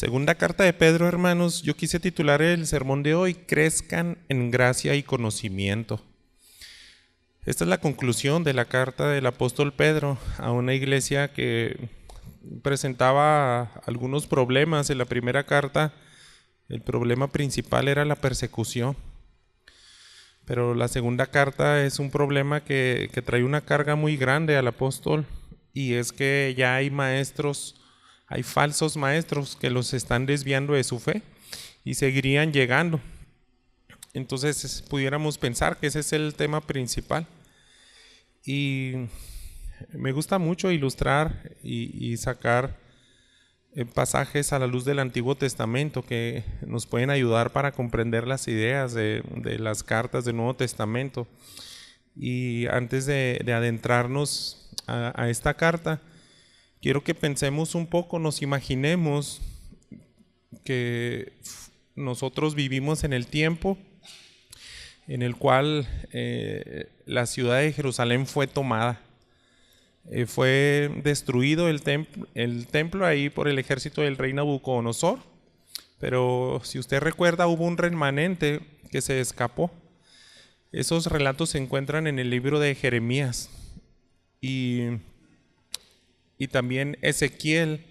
Segunda carta de Pedro, hermanos, yo quise titular el sermón de hoy, Crezcan en gracia y conocimiento. Esta es la conclusión de la carta del apóstol Pedro a una iglesia que presentaba algunos problemas. En la primera carta, el problema principal era la persecución. Pero la segunda carta es un problema que trae una carga muy grande al apóstol, y es que ya hay maestros, hay falsos maestros que los están desviando de su fe y seguirían llegando. Entonces pudiéramos pensar que ese es el tema principal. Y me gusta mucho ilustrar y sacar pasajes a la luz del Antiguo Testamento que nos pueden ayudar para comprender las ideas de las cartas del Nuevo Testamento. Y antes de adentrarnos a esta carta, quiero que pensemos un poco, nos imaginemos que nosotros vivimos en el tiempo en el cual la ciudad de Jerusalén fue tomada. Fue destruido el templo ahí por el ejército del rey Nabucodonosor, pero si usted recuerda, hubo un remanente que se escapó. Esos relatos se encuentran en el libro de Jeremías, y también Ezequiel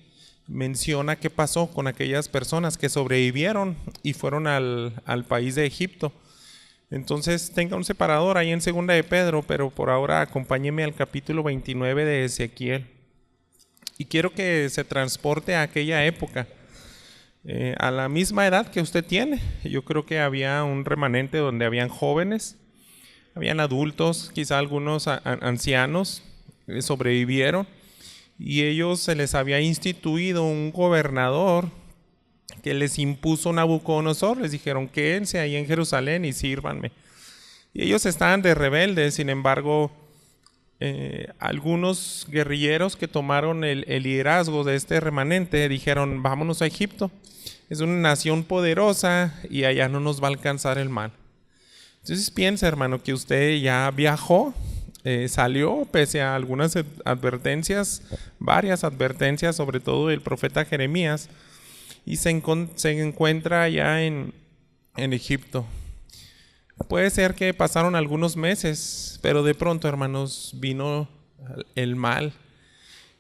menciona qué pasó con aquellas personas que sobrevivieron y fueron al país de Egipto. Entonces tenga un separador ahí en Segunda de Pedro, pero por ahora acompáñeme al capítulo 29 de Ezequiel. Y quiero que se transporte a aquella época, a la misma edad que usted tiene. Yo creo que había un remanente donde habían jóvenes, habían adultos, quizá algunos ancianos sobrevivieron, y ellos se les había instituido un gobernador que les impuso Nabucodonosor. Les dijeron, quédense ahí en Jerusalén y sírvanme. Y ellos estaban de rebeldes. Sin embargo, algunos guerrilleros que tomaron el liderazgo de este remanente dijeron, vámonos a Egipto, es una nación poderosa y allá no nos va a alcanzar el mal. Entonces piensa, hermano, que usted ya viajó, salió pese a algunas advertencias, varias advertencias, sobre todo del profeta Jeremías, y se encuentra ya en Egipto. Puede ser que pasaron algunos meses, pero de pronto, hermanos, vino el mal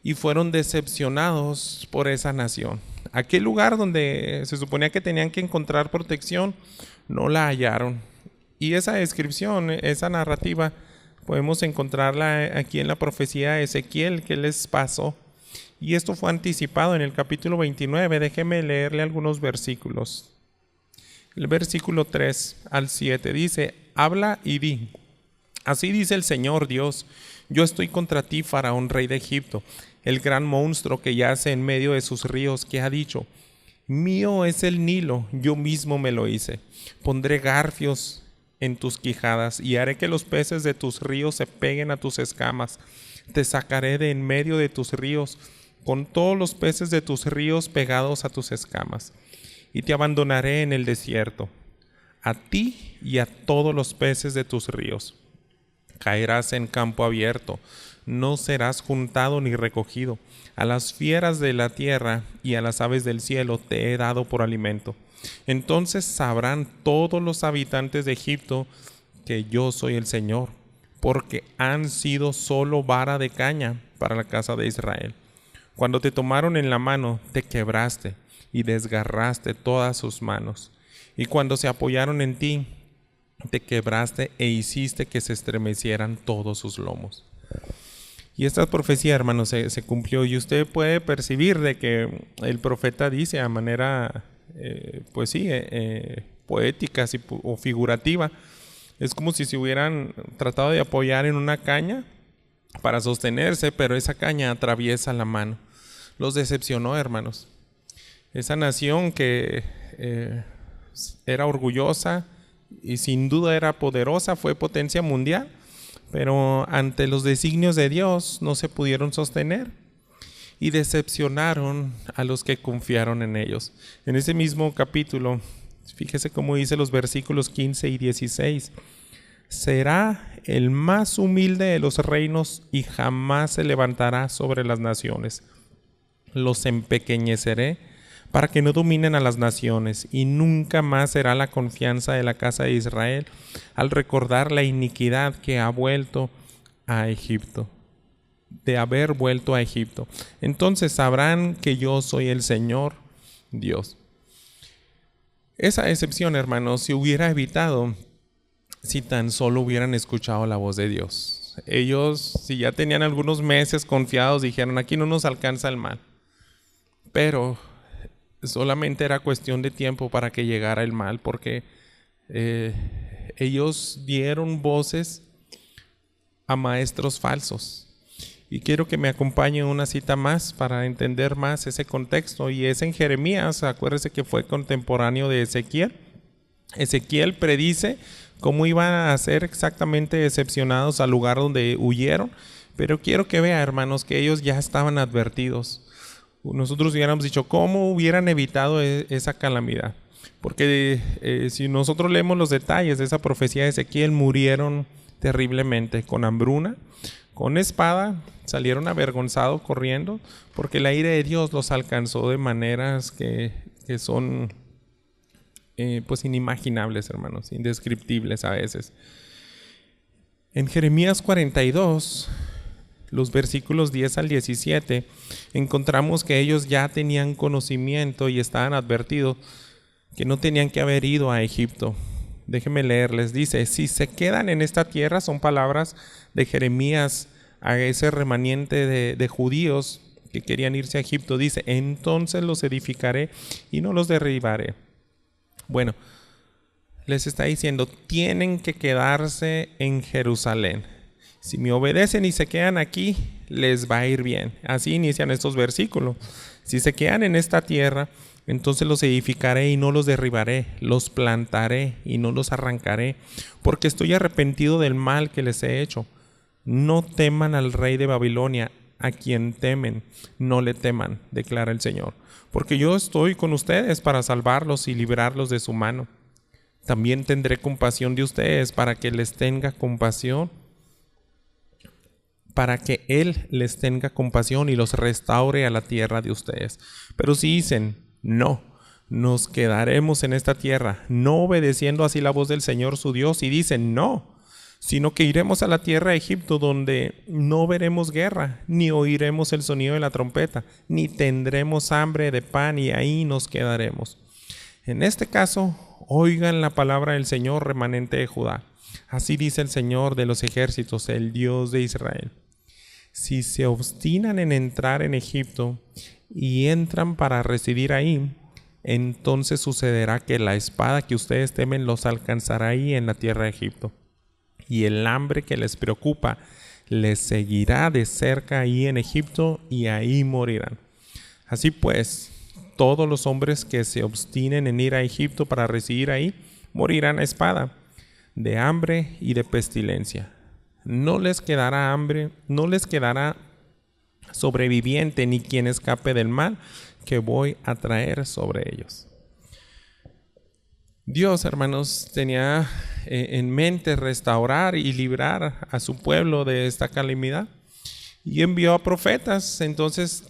y fueron decepcionados por esa nación. Aquel lugar donde se suponía que tenían que encontrar protección, no la hallaron. Y esa descripción, esa narrativa, podemos encontrarla aquí en la profecía de Ezequiel, que les pasó. Y esto fue anticipado en el capítulo 29. Déjeme leerle algunos versículos. El versículo 3 al 7 dice, habla y di, así dice el Señor Dios, yo estoy contra ti, Faraón, rey de Egipto, el gran monstruo que yace en medio de sus ríos, que ha dicho, mío es el Nilo, yo mismo me lo hice. Pondré garfios en tus quijadas y haré que los peces de tus ríos se peguen a tus escamas. Te sacaré de en medio de tus ríos, con todos los peces de tus ríos pegados a tus escamas, y te abandonaré en el desierto, a ti y a todos los peces de tus ríos. Caerás en campo abierto, no serás juntado ni recogido. A las fieras de la tierra y a las aves del cielo te he dado por alimento. Entonces sabrán todos los habitantes de Egipto que yo soy el Señor, porque han sido solo vara de caña para la casa de Israel. Cuando te tomaron en la mano, te quebraste y desgarraste todas sus manos. Y cuando se apoyaron en ti, te quebraste e hiciste que se estremecieran todos sus lomos. Y esta profecía, hermanos, se cumplió. Y usted puede percibir de que el profeta dice a manera, poética o figurativa. Es como si se hubieran tratado de apoyar en una caña para sostenerse, pero esa caña atraviesa la mano. Los decepcionó, hermanos. Esa nación que era orgullosa y sin duda era poderosa, fue potencia mundial, pero ante los designios de Dios no se pudieron sostener y decepcionaron a los que confiaron en ellos. En ese mismo capítulo, fíjese cómo dice los versículos 15 y 16. Será el más humilde de los reinos y jamás se levantará sobre las naciones. Los empequeñeceré para que no dominen a las naciones, y nunca más será la confianza de la casa de Israel al recordar la iniquidad que ha vuelto a Egipto, de haber vuelto a Egipto. Entonces sabrán que yo soy el Señor Dios. Esa excepción, hermanos, se hubiera evitado si tan solo hubieran escuchado la voz de Dios. Ellos, si ya tenían algunos meses confiados, dijeron, aquí no nos alcanza el mal. Pero solamente era cuestión de tiempo para que llegara el mal, porque ellos dieron voces a maestros falsos. Y quiero que me acompañe una cita más para entender más ese contexto, y es en Jeremías. Acuérdese que fue contemporáneo de Ezequiel. Ezequiel predice cómo iban a ser exactamente decepcionados al lugar donde huyeron, pero quiero que vea, hermanos, que ellos ya estaban advertidos. Nosotros hubiéramos dicho, ¿cómo hubieran evitado esa calamidad? Porque si nosotros leemos los detalles de esa profecía de Ezequiel, murieron terriblemente, con hambruna, con espada, salieron avergonzados corriendo, porque la ira de Dios los alcanzó de maneras que son pues inimaginables, hermanos, indescriptibles a veces. En Jeremías 42, los versículos 10 al 17, encontramos que ellos ya tenían conocimiento y estaban advertidos que no tenían que haber ido a Egipto. Déjenme leerles. Dice, si se quedan en esta tierra, son palabras de Jeremías a ese remanente de judíos que querían irse a Egipto. Dice, entonces los edificaré y no los derribaré. Bueno, les está diciendo, tienen que quedarse en Jerusalén. Si me obedecen y se quedan aquí, les va a ir bien. Así inician estos versículos. Si se quedan en esta tierra, entonces los edificaré y no los derribaré, los plantaré y no los arrancaré, porque estoy arrepentido del mal que les he hecho. No teman al rey de Babilonia, a quien temen, no le teman, declara el Señor, porque yo estoy con ustedes para salvarlos y librarlos de su mano. También tendré compasión de ustedes para que les tenga compasión, para que Él les tenga compasión y los restaure a la tierra de ustedes. Pero si dicen, no, nos quedaremos en esta tierra, no obedeciendo así la voz del Señor su Dios, y dicen, no, sino que iremos a la tierra de Egipto, donde no veremos guerra, ni oiremos el sonido de la trompeta, ni tendremos hambre de pan, y ahí nos quedaremos. En este caso, oigan la palabra del Señor, remanente de Judá. Así dice el Señor de los ejércitos, el Dios de Israel. Si se obstinan en entrar en Egipto y entran para residir ahí, entonces sucederá que la espada que ustedes temen los alcanzará ahí en la tierra de Egipto. Y el hambre que les preocupa les seguirá de cerca ahí en Egipto, y ahí morirán. Así pues, todos los hombres que se obstinen en ir a Egipto para residir ahí, morirán a espada, de hambre y de pestilencia. No les quedará hambre, no les quedará sobreviviente ni quien escape del mal que voy a traer sobre ellos. Dios, hermanos, tenía en mente restaurar y librar a su pueblo de esta calamidad, y envió a profetas. Entonces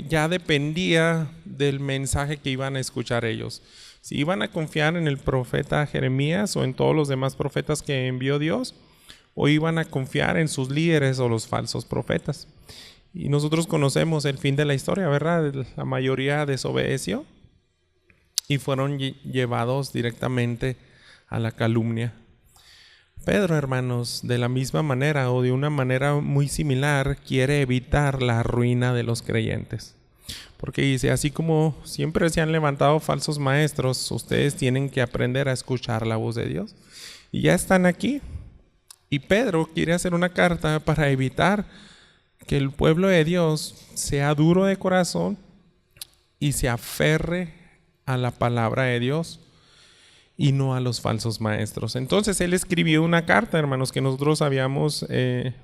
ya dependía del mensaje que iban a escuchar ellos. Si iban a confiar en el profeta Jeremías o en todos los demás profetas que envió Dios, o iban a confiar en sus líderes o los falsos profetas. Y nosotros conocemos el fin de la historia, ¿verdad? La mayoría desobedeció y fueron llevados directamente a la calumnia. Pedro, hermanos, de la misma manera o de una manera muy similar, quiere evitar la ruina de los creyentes. Porque dice, así como siempre se han levantado falsos maestros, ustedes tienen que aprender a escuchar la voz de Dios. Y ya están aquí. Y Pedro quiere hacer una carta para evitar que el pueblo de Dios sea duro de corazón y se aferre a la palabra de Dios y no a los falsos maestros. Entonces él escribió una carta, hermanos, que nosotros habíamos,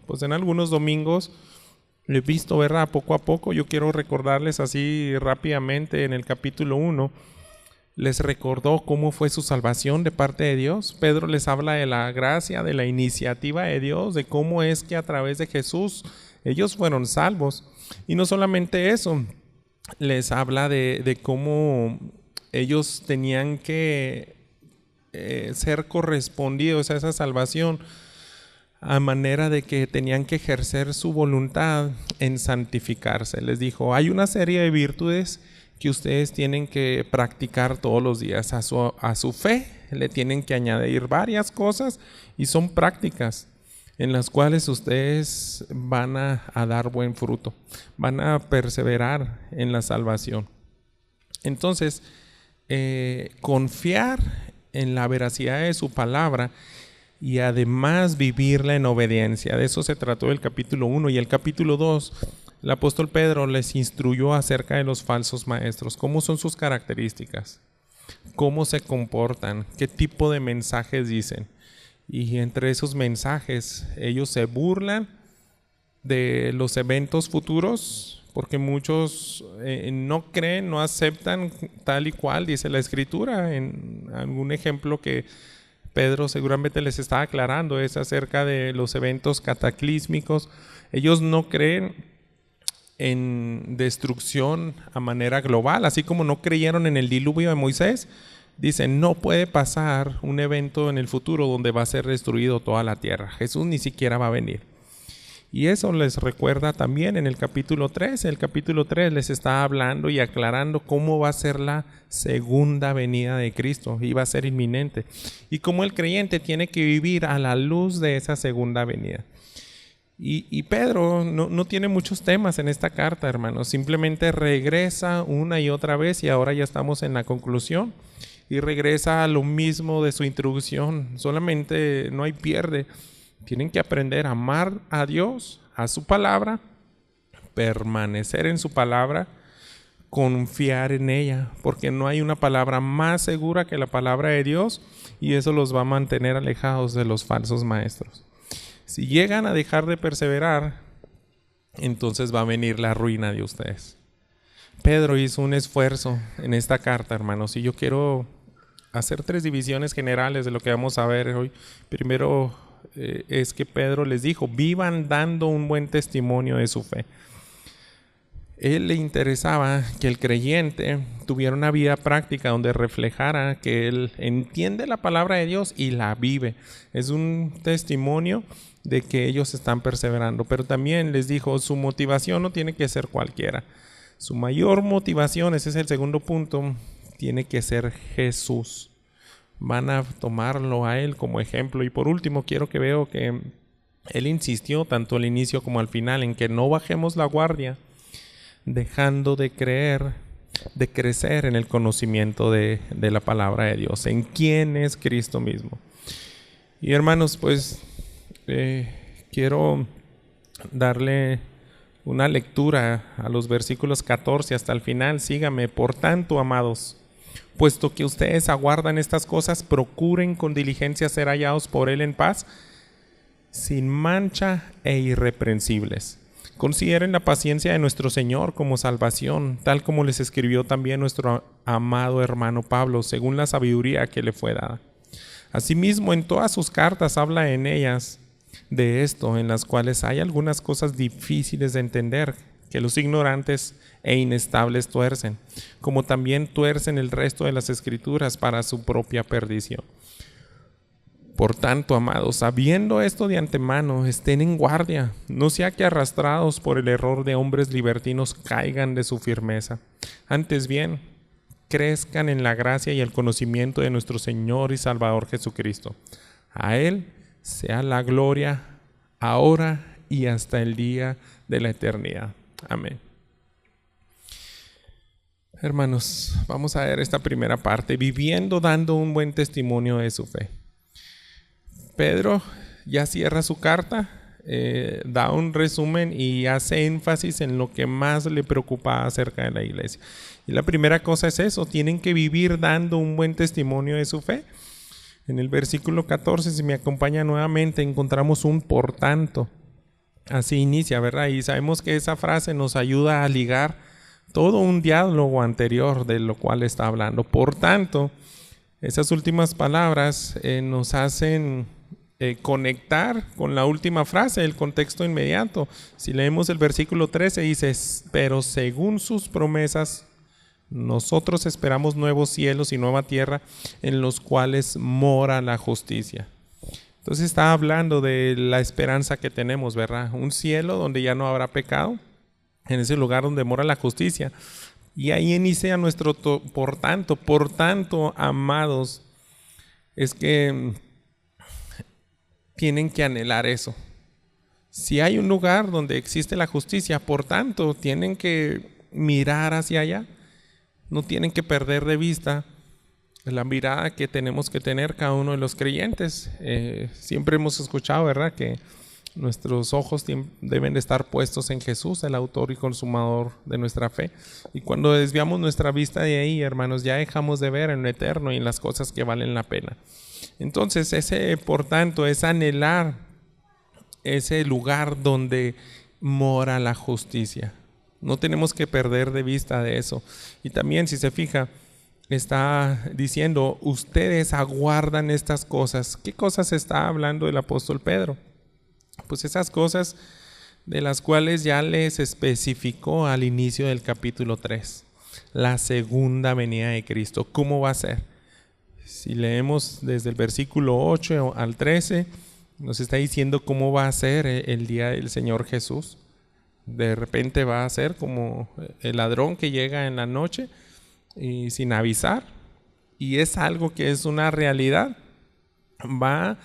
pues en algunos domingos he visto, ¿verdad? Poco a poco. Yo quiero recordarles así rápidamente. En el capítulo 1 les recordó cómo fue su salvación de parte de Dios. Pedro les habla de la gracia, de la iniciativa de Dios, de cómo es que a través de Jesús ellos fueron salvos. Y no solamente eso, les habla de cómo ellos tenían que ser correspondidos a esa salvación, a manera de que tenían que ejercer su voluntad en santificarse. Les dijo, hay una serie de virtudes que ustedes tienen que practicar todos los días. A su fe le tienen que añadir varias cosas y son prácticas en las cuales ustedes van a dar buen fruto, van a perseverar en la salvación. Entonces, confiar en la veracidad de su palabra y además vivirla en obediencia. De eso se trató el capítulo 1 y el capítulo 2. El apóstol Pedro les instruyó acerca de los falsos maestros, cómo son sus características, cómo se comportan, qué tipo de mensajes dicen. Y entre esos mensajes ellos se burlan de los eventos futuros, porque muchos no creen, no aceptan tal y cual dice la Escritura. En algún ejemplo que Pedro seguramente les está aclarando es acerca de los eventos cataclísmicos. Ellos no creen en destrucción a manera global, así como no creyeron en el diluvio de Moisés. Dicen, no puede pasar un evento en el futuro donde va a ser destruido toda la tierra. Jesús ni siquiera va a venir. Y eso les recuerda también en el capítulo 3. El capítulo 3 les está hablando y aclarando cómo va a ser la segunda venida de Cristo. Y va a ser inminente. Y cómo el creyente tiene que vivir a la luz de esa segunda venida. Y Pedro no tiene muchos temas en esta carta, hermanos. Simplemente regresa una y otra vez y ahora ya estamos en la conclusión. Y regresa a lo mismo de su introducción. Solamente no hay pierde. Tienen que aprender a amar a Dios, a su palabra, permanecer en su palabra, confiar en ella, porque no hay una palabra más segura que la palabra de Dios y eso los va a mantener alejados de los falsos maestros. Si llegan a dejar de perseverar, entonces va a venir la ruina de ustedes. Pedro hizo un esfuerzo en esta carta, hermanos, y yo quiero hacer 3 divisiones generales de lo que vamos a ver hoy. Primero, es que Pedro les dijo, vivan dando un buen testimonio de su fe. Él le interesaba que el creyente tuviera una vida práctica donde reflejara que él entiende la palabra de Dios y la vive. Es un testimonio de que ellos están perseverando, pero también les dijo, su motivación no tiene que ser cualquiera. Su mayor motivación, ese es el segundo punto, tiene que ser Jesús. Van a tomarlo a él como ejemplo. Y por último, quiero que veo que él insistió tanto al inicio como al final en que no bajemos la guardia, dejando de crecer en el conocimiento de la palabra de Dios, en quién es Cristo mismo. Y hermanos, pues quiero darle una lectura a los versículos 14 hasta el final. Sígame. Por tanto, amados, puesto que ustedes aguardan estas cosas, procuren con diligencia ser hallados por Él en paz, sin mancha e irreprensibles. Consideren la paciencia de nuestro Señor como salvación, tal como les escribió también nuestro amado hermano Pablo, según la sabiduría que le fue dada. Asimismo, en todas sus cartas habla en ellas de esto, en las cuales hay algunas cosas difíciles de entender, que los ignorantes e inestables tuercen, como también tuercen el resto de las escrituras para su propia perdición. Por tanto, amados, sabiendo esto de antemano, estén en guardia, no sea que arrastrados por el error de hombres libertinos caigan de su firmeza. Antes bien, crezcan en la gracia y el conocimiento de nuestro Señor y Salvador Jesucristo. A Él sea la gloria, ahora y hasta el día de la eternidad. Amén. Hermanos, vamos a ver esta primera parte, viviendo dando un buen testimonio de su fe. Pedro ya cierra su carta, da un resumen y hace énfasis en lo que más le preocupa acerca de la iglesia. Y la primera cosa es eso, tienen que vivir dando un buen testimonio de su fe. En el versículo 14, si me acompaña nuevamente, encontramos un por tanto. Así inicia, ¿verdad? Y sabemos que esa frase nos ayuda a ligar todo un diálogo anterior de lo cual está hablando. Por tanto, esas últimas palabras nos hacen conectar con la última frase, el contexto inmediato. Si leemos el versículo 13 dice, pero según sus promesas, nosotros esperamos nuevos cielos y nueva tierra en los cuales mora la justicia. Entonces está hablando de la esperanza que tenemos, ¿verdad? Un cielo donde ya no habrá pecado, en ese lugar donde mora la justicia. Y ahí inicia nuestro, por tanto, amados, es que tienen que anhelar eso. Si hay un lugar donde existe la justicia, por tanto, tienen que mirar hacia allá. No tienen que perder de vista la mirada que tenemos que tener cada uno de los creyentes. Siempre hemos escuchado, ¿verdad?, que nuestros ojos deben de estar puestos en Jesús, el autor y consumador de nuestra fe. Y cuando desviamos nuestra vista de ahí, hermanos, ya dejamos de ver en lo eterno y en las cosas que valen la pena. Entonces, por tanto, es anhelar ese lugar donde mora la justicia. No tenemos que perder de vista de eso. Y también, si se fija, está diciendo, ustedes aguardan estas cosas. ¿Qué cosas está hablando el apóstol Pedro? Pues esas cosas de las cuales ya les especificó al inicio del capítulo 3. La segunda venida de Cristo. ¿Cómo va a ser? Si leemos desde el versículo 8 al 13, nos está diciendo cómo va a ser el día del Señor Jesús. De repente va a ser como el ladrón que llega en la noche y sin avisar, y es algo que es una realidad. Va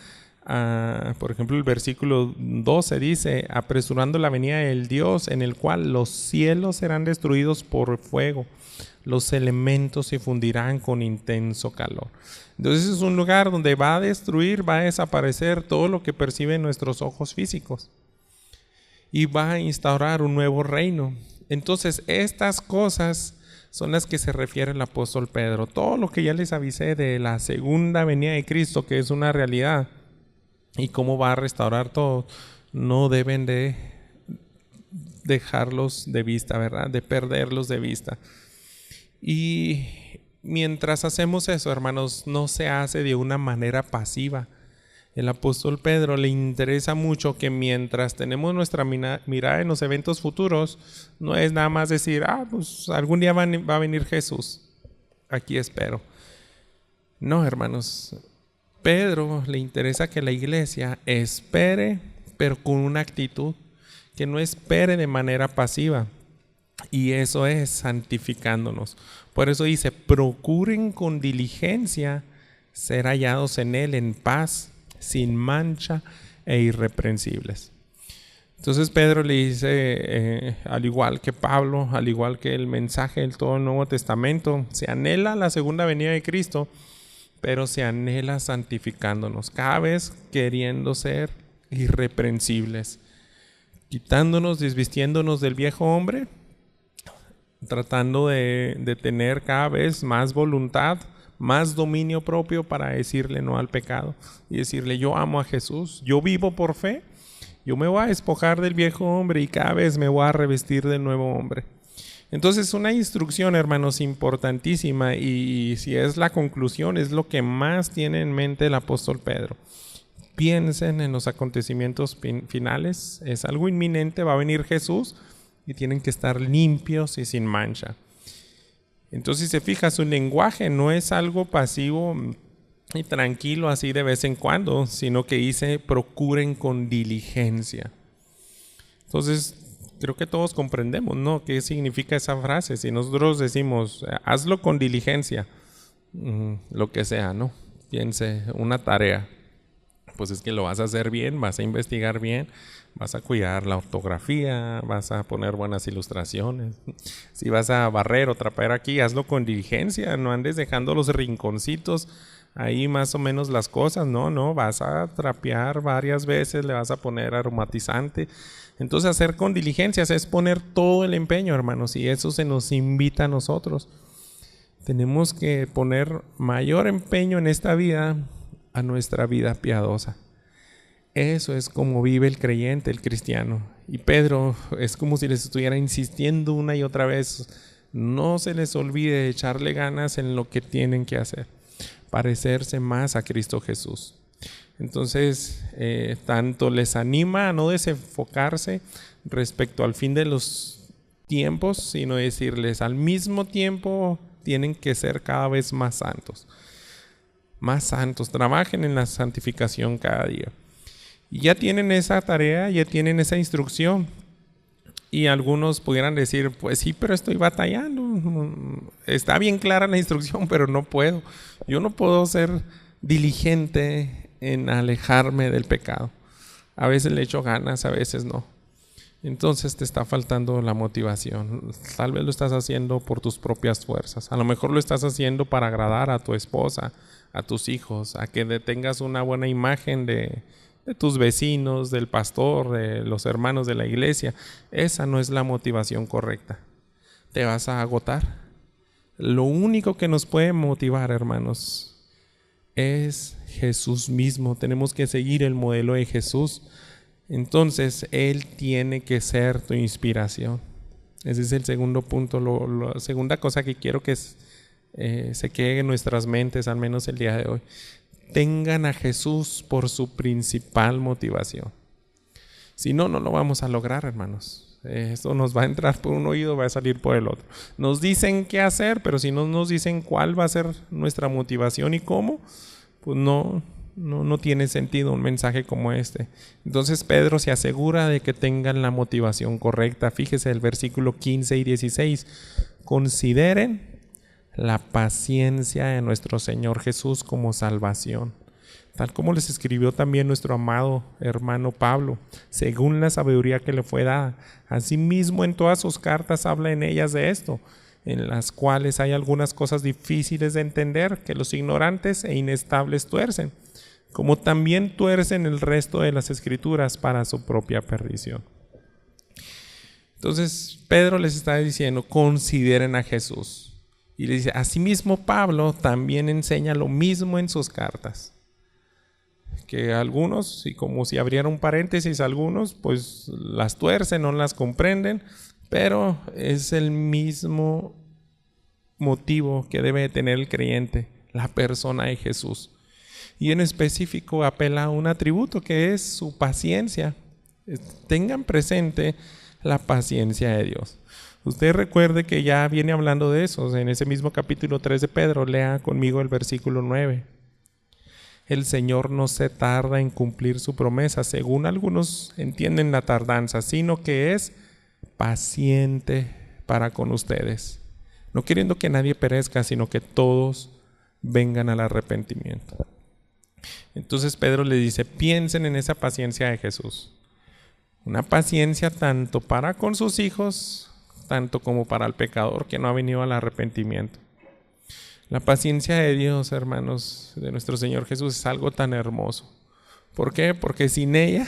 a, por ejemplo, el versículo 12 dice, apresurando la venida del Dios en el cual los cielos serán destruidos por fuego, los elementos se fundirán con intenso calor. Entonces es un lugar donde va a destruir, va a desaparecer todo lo que perciben nuestros ojos físicos y va a instaurar un nuevo reino. Entonces estas cosas son las que se refiere el apóstol Pedro. Todo lo que ya les avisé de la segunda venida de Cristo, que es una realidad, y cómo va a restaurar todo, no deben de dejarlos de vista, ¿verdad? De perderlos de vista. Y mientras hacemos eso, hermanos, no se hace de una manera pasiva. El apóstol Pedro le interesa mucho que mientras tenemos nuestra mirada en los eventos futuros, no es nada más decir, pues algún día va a venir Jesús, aquí espero. No, hermanos, Pedro le interesa que la iglesia espere, pero con una actitud, que no espere de manera pasiva. Y eso es santificándonos. Por eso dice, procuren con diligencia ser hallados en él en paz, sin mancha e irreprensibles. Entonces Pedro le dice, al igual que Pablo, al igual que el mensaje del todo el Nuevo Testamento, se anhela la segunda venida de Cristo, pero se anhela santificándonos, cada vez queriendo ser irreprensibles, quitándonos, desvistiéndonos del viejo hombre, tratando de tener cada vez más voluntad, más dominio propio para decirle no al pecado y decirle, yo amo a Jesús, yo vivo por fe, yo me voy a despojar del viejo hombre y cada vez me voy a revestir del nuevo hombre. Entonces, una instrucción, hermanos, importantísima, y si es la conclusión, es lo que más tiene en mente el apóstol Pedro. Piensen en los acontecimientos finales, es algo inminente, va a venir Jesús y tienen que estar limpios y sin mancha. Entonces, si se fija, su lenguaje no es algo pasivo y tranquilo así de vez en cuando, sino que dice, procuren con diligencia. Entonces, creo que todos comprendemos, ¿no?, qué significa esa frase. Si nosotros decimos, hazlo con diligencia, lo que sea, ¿no? Piense, una tarea, pues es que lo vas a hacer bien, vas a investigar bien, vas a cuidar la ortografía, vas a poner buenas ilustraciones. Si vas a barrer o trapear aquí, hazlo con diligencia, no andes dejando los rinconcitos ahí más o menos las cosas, no, vas a trapear varias veces, le vas a poner aromatizante. Entonces hacer con diligencias es poner todo el empeño, hermanos, y eso se nos invita a nosotros. Tenemos que poner mayor empeño en esta vida a nuestra vida piadosa. Eso es como vive el creyente, el cristiano. Y Pedro es como si les estuviera insistiendo una y otra vez. No se les olvide echarle ganas en lo que tienen que hacer. Parecerse más a Cristo Jesús. Entonces, tanto les anima a no desenfocarse respecto al fin de los tiempos, sino decirles al mismo tiempo tienen que ser cada vez más santos. Más santos, trabajen en la santificación cada día. Y ya tienen esa tarea, ya tienen esa instrucción. Y algunos pudieran decir, pues sí, pero estoy batallando. Está bien clara la instrucción, pero no puedo. Yo no puedo ser diligente en alejarme del pecado. A veces le echo ganas, a veces no. Entonces te está faltando la motivación. Tal vez lo estás haciendo por tus propias fuerzas. A lo mejor lo estás haciendo para agradar a tu esposa, a tus hijos, a que tengas una buena imagen de tus vecinos, del pastor, de los hermanos de la iglesia. Esa no es la motivación correcta. Te vas a agotar. Lo único que nos puede motivar, hermanos, es Jesús mismo. Tenemos que seguir el modelo de Jesús. Entonces, Él tiene que ser tu inspiración. Ese es el segundo punto, la segunda cosa que quiero que se quede en nuestras mentes, al menos el día de hoy. Tengan a Jesús por su principal motivación. Si no, no lo vamos a lograr, hermanos. Esto nos va a entrar por un oído, va a salir por el otro. Nos dicen qué hacer, pero si no nos dicen cuál va a ser nuestra motivación y cómo, pues no tiene sentido un mensaje como este. Entonces Pedro se asegura de que tengan la motivación correcta. Fíjese el versículo 15 y 16. Consideren la paciencia de nuestro Señor Jesús como salvación, tal como les escribió también nuestro amado hermano Pablo, según la sabiduría que le fue dada. Asimismo, en todas sus cartas habla en ellas de esto, en las cuales hay algunas cosas difíciles de entender que los ignorantes e inestables tuercen, como también tuercen el resto de las escrituras para su propia perdición. Entonces Pedro les está diciendo, consideren a Jesús. Y le dice, asimismo Pablo también enseña lo mismo en sus cartas. Que algunos, y como si abriera un paréntesis, algunos pues las tuercen, no las comprenden, pero es el mismo motivo que debe tener el creyente, la persona de Jesús. Y en específico apela a un atributo que es su paciencia. Tengan presente la paciencia de Dios. Usted recuerde que ya viene hablando de eso. En ese mismo capítulo 3 de Pedro, lea conmigo el versículo 9. El Señor no se tarda en cumplir su promesa, según algunos entienden la tardanza, sino que es paciente para con ustedes, no queriendo que nadie perezca, sino que todos vengan al arrepentimiento. Entonces Pedro le dice, piensen en esa paciencia de Jesús. Una paciencia tanto para con sus hijos, tanto como para el pecador que no ha venido al arrepentimiento. La paciencia de Dios, hermanos, de nuestro Señor Jesús, es algo tan hermoso. ¿Por qué? Porque sin ella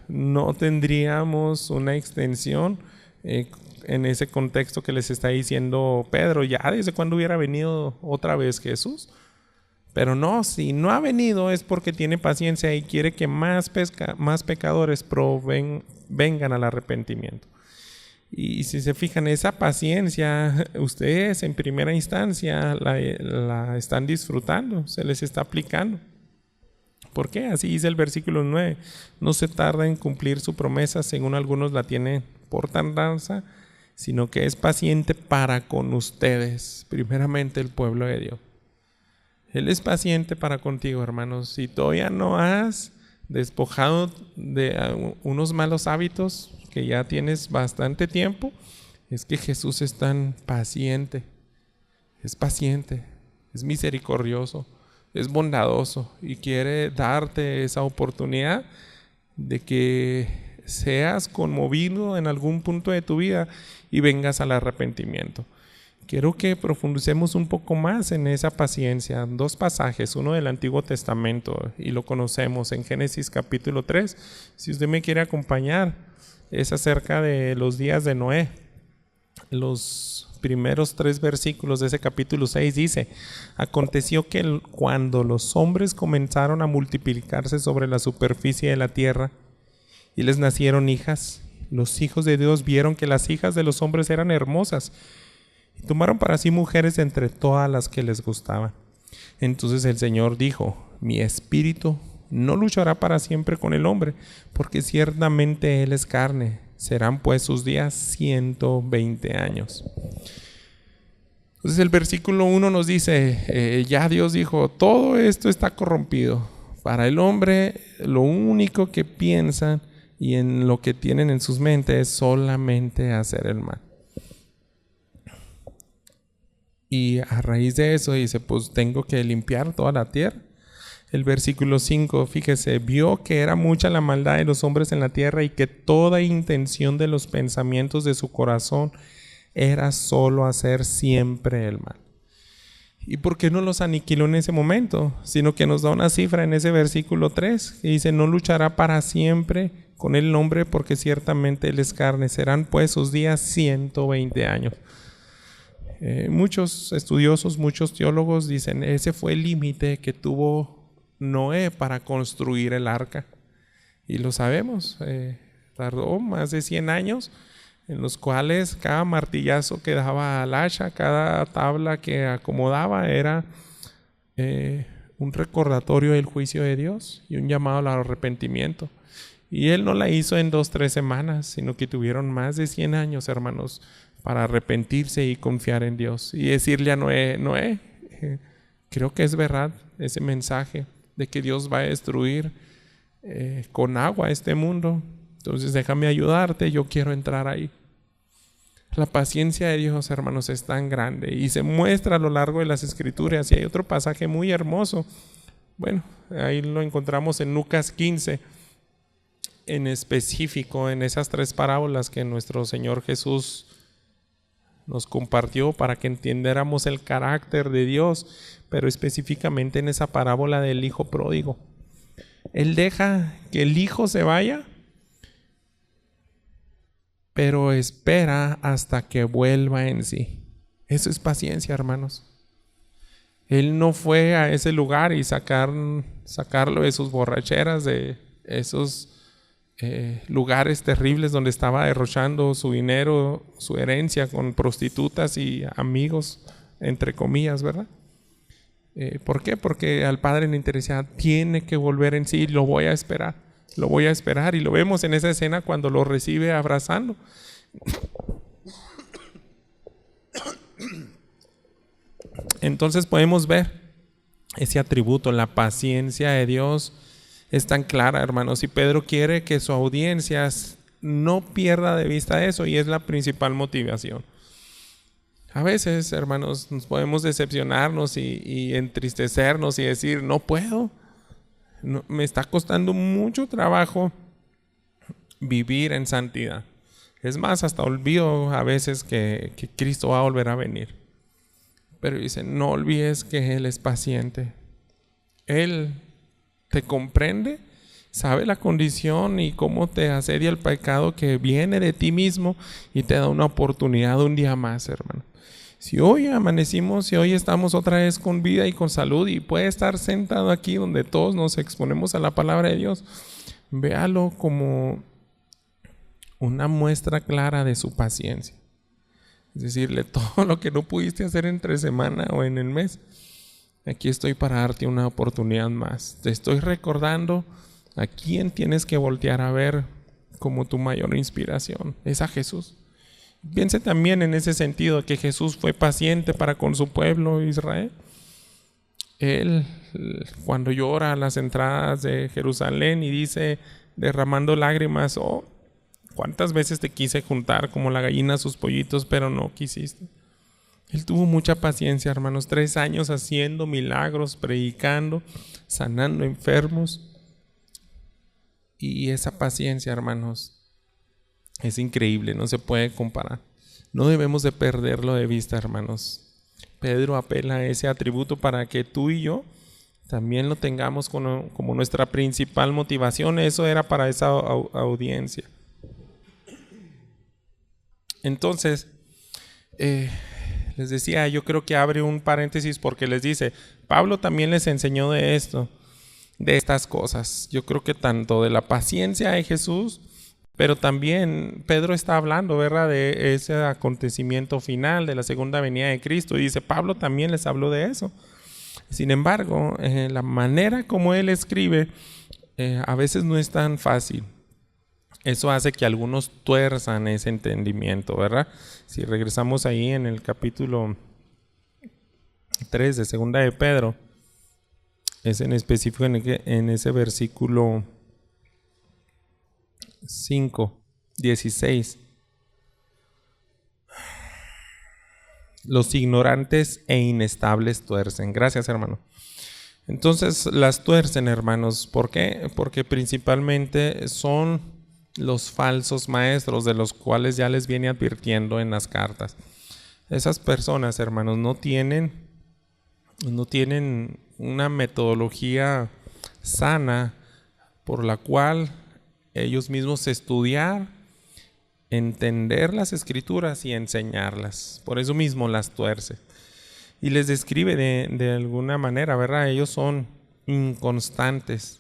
no tendríamos una extensión en ese contexto que les está diciendo Pedro. Ya desde cuándo hubiera venido otra vez Jesús. Pero no, si no ha venido es porque tiene paciencia y quiere que más pecadores vengan al arrepentimiento. Y si se fijan, esa paciencia, ustedes en primera instancia la están disfrutando, se les está aplicando. ¿Por qué? Así dice el versículo 9. No se tarda en cumplir su promesa, según algunos la tienen por tardanza, sino que es paciente para con ustedes, primeramente el pueblo de Dios. Él es paciente para contigo, hermanos. Si todavía no has despojado de unos malos hábitos que ya tienes bastante tiempo, es que Jesús es tan paciente, es misericordioso, es bondadoso y quiere darte esa oportunidad de que seas conmovido en algún punto de tu vida y vengas al arrepentimiento. Quiero que profundicemos un poco más en esa paciencia. Dos pasajes, uno del Antiguo Testamento y lo conocemos en Génesis capítulo 3. Si usted me quiere acompañar, es acerca de los días de Noé. Los primeros 3 versículos de ese capítulo 6 dice: aconteció que cuando los hombres comenzaron a multiplicarse sobre la superficie de la tierra y les nacieron hijas, los hijos de Dios vieron que las hijas de los hombres eran hermosas y tomaron para sí mujeres entre todas las que les gustaban. Entonces el Señor dijo: mi espíritu no luchará para siempre con el hombre, porque ciertamente él es carne. Serán pues sus días 120 años. Entonces el versículo 1 nos dice, ya Dios dijo, todo esto está corrompido. Para el hombre lo único que piensan y en lo que tienen en sus mentes es solamente hacer el mal. Y a raíz de eso dice, pues tengo que limpiar toda la tierra. El versículo 5, fíjese, vio que era mucha la maldad de los hombres en la tierra y que toda intención de los pensamientos de su corazón era solo hacer siempre el mal. ¿Y por qué no los aniquiló en ese momento? Sino que nos da una cifra en ese versículo 3, que dice, no luchará para siempre con el hombre porque ciertamente él es carne. Serán pues sus días 120 años. Muchos estudiosos, muchos teólogos dicen, ese fue el límite que tuvo Noé para construir el arca. Y lo sabemos, tardó más de 100 años, en los cuales cada martillazo que daba al hacha, cada tabla que acomodaba era un recordatorio del juicio de Dios y un llamado al arrepentimiento. Y él no la hizo en 2-3 semanas, sino que tuvieron más de 100 años, hermanos, para arrepentirse y confiar en Dios. Y decirle a Noé, creo que es verdad ese mensaje de que Dios va a destruir con agua este mundo. Entonces déjame ayudarte, yo quiero entrar ahí. La paciencia de Dios, hermanos, es tan grande y se muestra a lo largo de las Escrituras. Y hay otro pasaje muy hermoso. Bueno, ahí lo encontramos en Lucas 15, en específico en esas 3 parábolas que nuestro Señor Jesús nos compartió para que entendiéramos el carácter de Dios, pero específicamente en esa parábola del hijo pródigo. Él deja que el hijo se vaya, pero espera hasta que vuelva en sí. Eso es paciencia, hermanos. Él no fue a ese lugar y sacarlo de sus borracheras, de esos lugares terribles donde estaba derrochando su dinero, su herencia con prostitutas y amigos, entre comillas, ¿verdad? ¿Por qué? Porque al padre le interesa, tiene que volver en sí, lo voy a esperar, y lo vemos en esa escena cuando lo recibe abrazando. Entonces podemos ver ese atributo, la paciencia de Dios es tan clara, hermanos, y Pedro quiere que su audiencia no pierda de vista eso, y es la principal motivación. A veces, hermanos, nos podemos decepcionarnos y entristecernos y decir, no puedo, me está costando mucho trabajo vivir en santidad. Es más, hasta olvido a veces que Cristo va a volver a venir. Pero dice, no olvides que Él es paciente. Él te comprende, sabe la condición y cómo te asedia el pecado que viene de ti mismo y te da una oportunidad un día más, hermano. Si hoy amanecimos, si hoy estamos otra vez con vida y con salud y puede estar sentado aquí donde todos nos exponemos a la palabra de Dios, véalo como una muestra clara de su paciencia. Es decirle, todo lo que no pudiste hacer entre semana o en el mes, aquí estoy para darte una oportunidad más. Te estoy recordando a quién tienes que voltear a ver como tu mayor inspiración. Es a Jesús. Piense también en ese sentido que Jesús fue paciente para con su pueblo Israel. Él, cuando llora a las entradas de Jerusalén y dice, derramando lágrimas, oh, ¿cuántas veces te quise juntar como la gallina a sus pollitos, pero no quisiste? Él tuvo mucha paciencia, hermanos, 3 años haciendo milagros, predicando, sanando enfermos. Y esa paciencia, hermanos, es increíble, no se puede comparar. No debemos de perderlo de vista, hermanos. Pedro apela a ese atributo para que tú y yo también lo tengamos como nuestra principal motivación. Eso era para esa audiencia. Entonces, les decía, yo creo que abre un paréntesis porque les dice, Pablo también les enseñó de esto, de estas cosas. Yo creo que tanto de la paciencia de Jesús, pero también Pedro está hablando, ¿verdad?, de ese acontecimiento final de la segunda venida de Cristo. Y dice, Pablo también les habló de eso. Sin embargo, la manera como él escribe a veces no es tan fácil. Eso hace que algunos tuerzan ese entendimiento, ¿verdad? Si regresamos ahí en el capítulo 3 de Segunda de Pedro, es en específico en ese versículo 5, 16. Los ignorantes e inestables tuercen. Gracias, hermano. Entonces las tuercen, hermanos. ¿Por qué? Porque principalmente son los falsos maestros, de los cuales ya les viene advirtiendo en las cartas. Esas personas, hermanos, no tienen una metodología sana por la cual ellos mismos estudiar, entender las escrituras y enseñarlas. Por eso mismo las tuerce. Y les describe de alguna manera, ¿verdad? Ellos son inconstantes.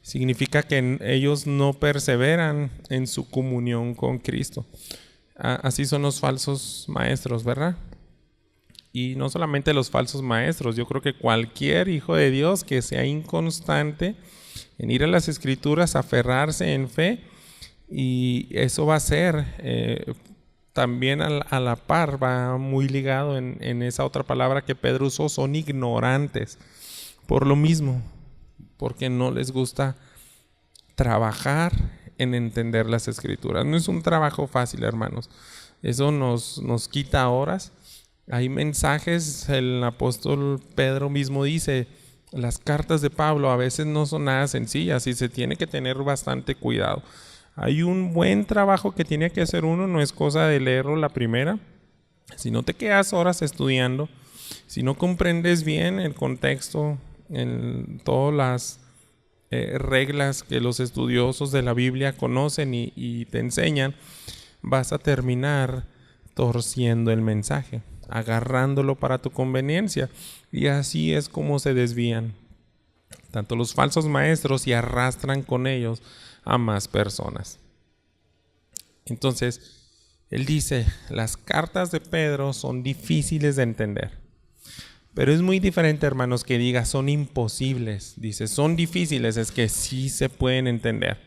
Significa que ellos no perseveran en su comunión con Cristo. Así son los falsos maestros, ¿verdad? Y no solamente los falsos maestros, yo creo que cualquier hijo de Dios que sea inconstante en ir a las escrituras, aferrarse en fe, y eso va a ser también a la par, va muy ligado en esa otra palabra que Pedro usó, son ignorantes. Por lo mismo, porque no les gusta trabajar en entender las escrituras. No es un trabajo fácil, hermanos. Eso nos quita horas. Hay mensajes, el apóstol Pedro mismo dice, las cartas de Pablo a veces no son nada sencillas y se tiene que tener bastante cuidado. Hay un buen trabajo que tiene que hacer uno, no es cosa de leerlo la primera. Si no te quedas horas estudiando, si no comprendes bien el contexto, en todas las reglas que los estudiosos de la Biblia conocen y te enseñan, vas a terminar torciendo el mensaje, agarrándolo para tu conveniencia. Y así es como se desvían tanto los falsos maestros y arrastran con ellos a más personas. Entonces, él dice, las cartas de Pedro son difíciles de entender. Pero es muy diferente, hermanos, que diga son imposibles. Dice, son difíciles, es que sí se pueden entender.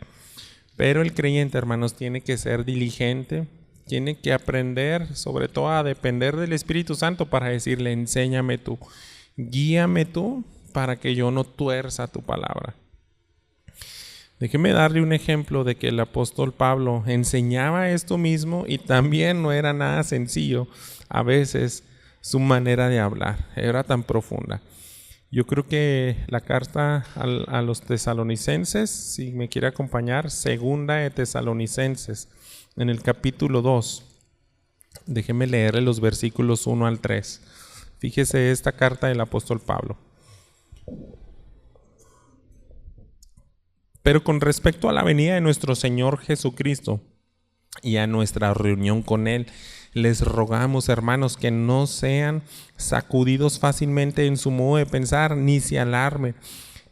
Pero el creyente, hermanos, tiene que ser diligente, tiene que aprender, sobre todo a depender del Espíritu Santo para decirle, enséñame tú, guíame tú para que yo no tuerza tu palabra. Déjeme darle un ejemplo de que el apóstol Pablo enseñaba esto mismo y también no era nada sencillo. A veces su manera de hablar era tan profunda. Yo creo que la carta a los tesalonicenses, si me quiere acompañar, segunda de Tesalonicenses, en el capítulo 2. Déjeme leerle los versículos 1 al 3. Fíjese esta carta del apóstol Pablo. Pero con respecto a la venida de nuestro Señor Jesucristo y a nuestra reunión con Él, les rogamos, hermanos, que no sean sacudidos fácilmente en su modo de pensar, ni se alarmen,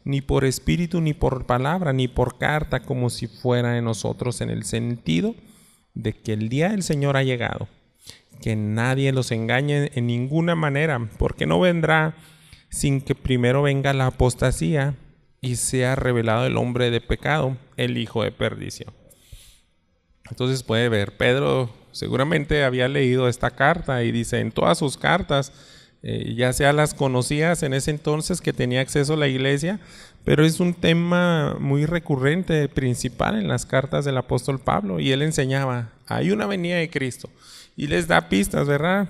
ni por espíritu, ni por palabra, ni por carta, como si fuera de nosotros, en el sentido de que el día del Señor ha llegado, que nadie los engañe en ninguna manera, porque no vendrá sin que primero venga la apostasía y sea revelado el hombre de pecado, el hijo de perdición. Entonces puede ver, Pedro seguramente había leído esta carta y dice en todas sus cartas, ya sea las conocidas en ese entonces que tenía acceso a la iglesia, pero es un tema muy recurrente, principal en las cartas del apóstol Pablo, y él enseñaba, hay una venida de Cristo y les da pistas, ¿verdad?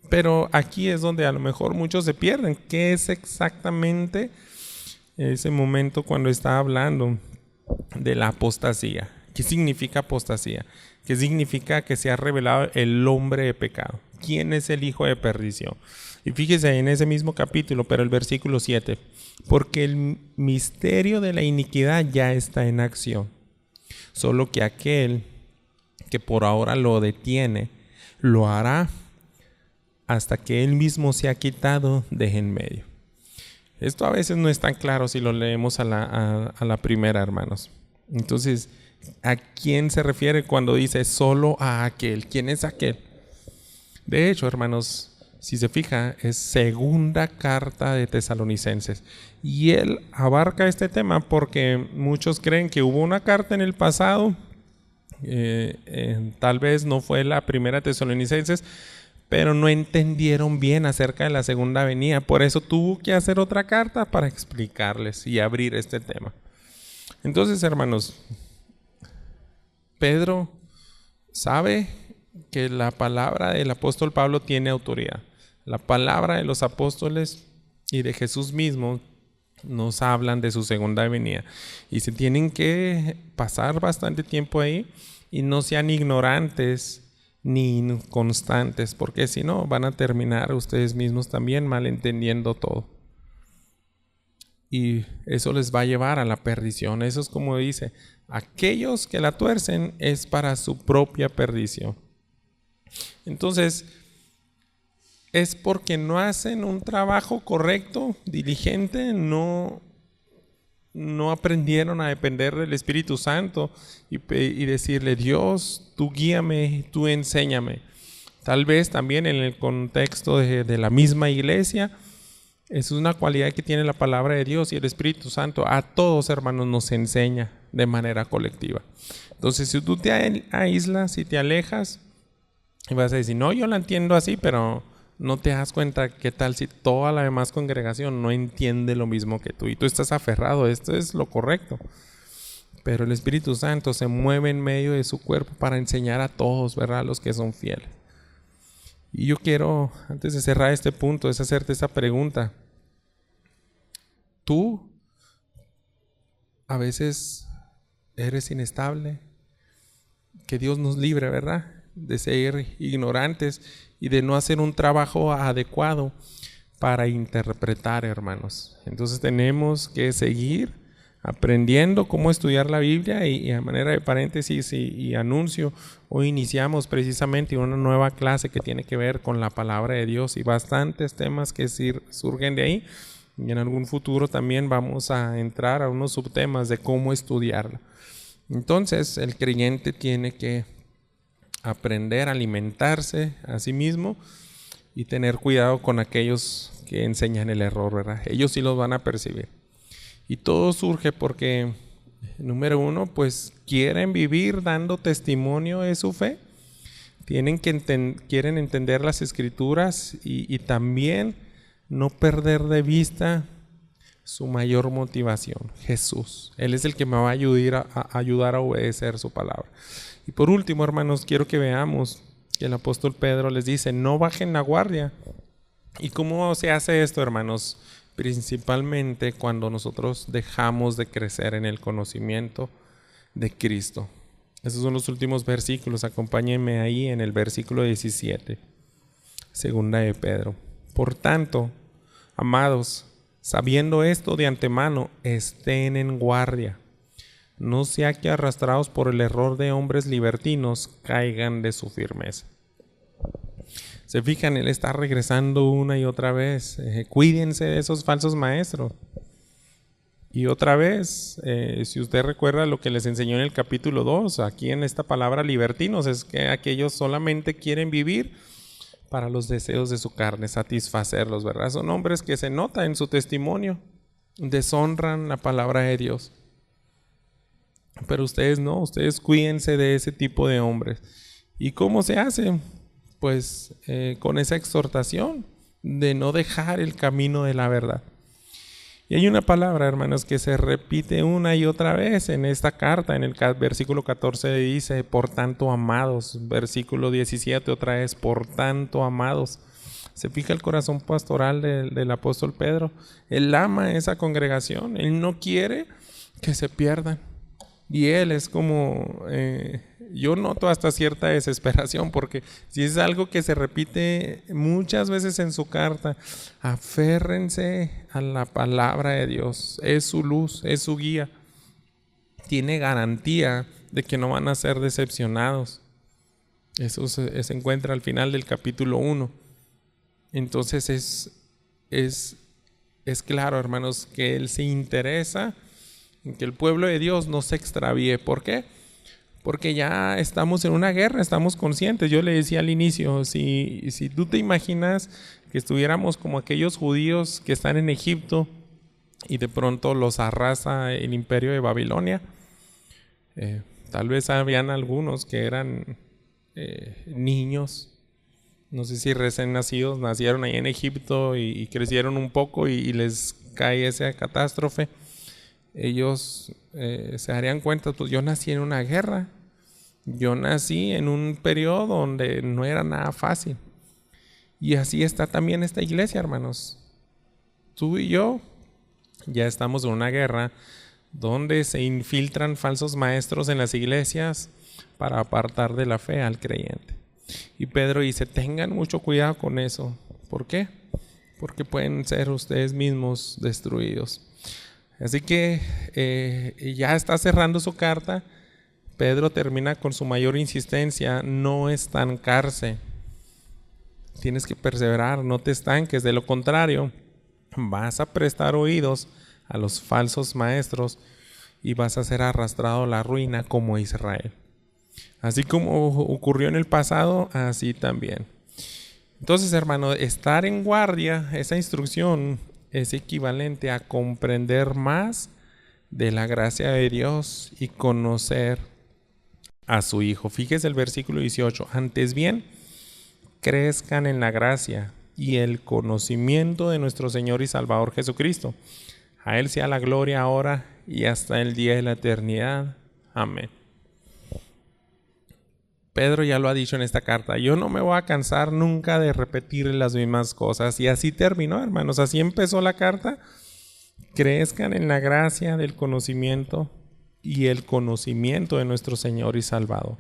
Pero aquí es donde a lo mejor muchos se pierden. ¿Qué es exactamente ese momento cuando está hablando de la apostasía? ¿Qué significa apostasía? ¿Qué significa que se ha revelado el hombre de pecado? ¿Quién es el hijo de perdición? Y fíjese en ese mismo capítulo, pero el versículo 7. Porque el misterio de la iniquidad ya está en acción. Solo que aquel que por ahora lo detiene, lo hará hasta que él mismo se ha quitado de en medio. Esto a veces no es tan claro si lo leemos a la primera, hermanos. Entonces, ¿a quién se refiere cuando dice solo a aquel? ¿Quién es aquel? De hecho, hermanos, si se fija, es segunda carta de Tesalonicenses. Y él abarca este tema porque muchos creen que hubo una carta en el pasado, tal vez no fue la primera Tesalonicenses, pero no entendieron bien acerca de la segunda venida. Por eso tuvo que hacer otra carta para explicarles y abrir este tema. Entonces, hermanos, Pedro sabe que la palabra del apóstol Pablo tiene autoridad. La palabra de los apóstoles y de Jesús mismo nos hablan de su segunda venida. Y se tienen que pasar bastante tiempo ahí y no sean ignorantes ni inconstantes, porque si no van a terminar ustedes mismos también malentendiendo todo. Y eso les va a llevar a la perdición. Eso es como dice, aquellos que la tuercen es para su propia perdición. Entonces, es porque no hacen un trabajo correcto, diligente, no aprendieron a depender del Espíritu Santo y decirle, Dios, tú guíame, tú enséñame. Tal vez también en el contexto de la misma iglesia, es una cualidad que tiene la palabra de Dios y el Espíritu Santo. A todos, hermanos, nos enseña de manera colectiva. Entonces, si tú te aíslas y te alejas, y vas a decir, no, yo la entiendo así, pero no te das cuenta qué tal si toda la demás congregación no entiende lo mismo que tú y tú estás aferrado, esto es lo correcto. Pero el Espíritu Santo se mueve en medio de su cuerpo para enseñar a todos, ¿verdad? A los que son fieles. Y yo quiero, antes de cerrar este punto, es hacerte esta pregunta. ¿Tú a veces eres inestable? Que Dios nos libre, ¿verdad? De ser ignorantes y de no hacer un trabajo adecuado para interpretar, hermanos. Entonces tenemos que seguir aprendiendo cómo estudiar la Biblia y a manera de paréntesis y anuncio, hoy iniciamos precisamente una nueva clase que tiene que ver con la palabra de Dios y bastantes temas que surgen de ahí, y en algún futuro también vamos a entrar a unos subtemas de cómo estudiarla. Entonces el creyente tiene que aprender a alimentarse a sí mismo y tener cuidado con aquellos que enseñan el error, ¿verdad? Ellos sí los van a percibir. Y todo surge porque, número uno, pues quieren vivir dando testimonio de su fe. Quieren entender las Escrituras y también no perder de vista su mayor motivación, Jesús. Él es el que me va a ayudar a obedecer su palabra. Y por último, hermanos, quiero que veamos que el apóstol Pedro les dice, no bajen la guardia. ¿Y cómo se hace esto, hermanos? Principalmente cuando nosotros dejamos de crecer en el conocimiento de Cristo. Esos son los últimos versículos. Acompáñenme ahí en el versículo 17, segunda de Pedro. Por tanto, amados, sabiendo esto de antemano, estén en guardia. No sea que arrastrados por el error de hombres libertinos caigan de su firmeza. Se fijan, él está regresando una y otra vez. Cuídense de esos falsos maestros. Y otra vez, si usted recuerda lo que les enseñó en el capítulo 2, aquí en esta palabra libertinos, es que aquellos solamente quieren vivir para los deseos de su carne, satisfacerlos, ¿verdad? Son hombres que se nota en su testimonio, deshonran la palabra de Dios. Pero ustedes no, ustedes cuídense de ese tipo de hombres. ¿Y cómo se hace? Pues con esa exhortación de no dejar el camino de la verdad. Y hay una palabra, hermanos, que se repite una y otra vez en esta carta. En el versículo 14 dice, por tanto, amados. Versículo 17 otra vez, por tanto, amados. Se fija el corazón pastoral del apóstol Pedro. Él ama a esa congregación. Él no quiere que se pierdan. Y él es como, yo noto hasta cierta desesperación, porque si es algo que se repite muchas veces en su carta, aférrense a la palabra de Dios, es su luz, es su guía, tiene garantía de que no van a ser decepcionados. Eso se encuentra al final del capítulo 1. Entonces es claro, hermanos, que él se interesa en que el pueblo de Dios no se extravíe. ¿Por qué? porque ya estamos en una guerra, estamos conscientes. Yo le decía al inicio, si tú te imaginas que estuviéramos como aquellos judíos que están en Egipto y de pronto los arrasa el imperio de Babilonia, tal vez habían algunos que eran niños, no sé si recién nacidos, nacieron ahí en Egipto y crecieron un poco y les cae esa catástrofe. Ellos se darían cuenta, pues yo nací en una guerra, yo nací en un periodo donde no era nada fácil. Y así está también esta iglesia, hermanos. Tú y yo ya estamos en una guerra donde se infiltran falsos maestros en las iglesias para apartar de la fe al creyente. Y Pedro dice, tengan mucho cuidado con eso. ¿Por qué? Porque pueden ser ustedes mismos destruidos. Así que ya está cerrando su carta. Pedro termina con su mayor insistencia: no estancarse. Tienes que perseverar, no te estanques. De lo contrario, vas a prestar oídos a los falsos maestros y vas a ser arrastrado a la ruina como Israel. Así como ocurrió en el pasado, así también. Entonces, hermano, estar en guardia, esa instrucción es equivalente a comprender más de la gracia de Dios y conocer a su Hijo. Fíjese el versículo 18. Antes bien, crezcan en la gracia y el conocimiento de nuestro Señor y Salvador Jesucristo. A Él sea la gloria ahora y hasta el día de la eternidad. Amén. Pedro ya lo ha dicho en esta carta: yo no me voy a cansar nunca de repetir las mismas cosas. Y así terminó, hermanos, así empezó la carta. Crezcan en la gracia del conocimiento y el conocimiento de nuestro Señor y Salvador.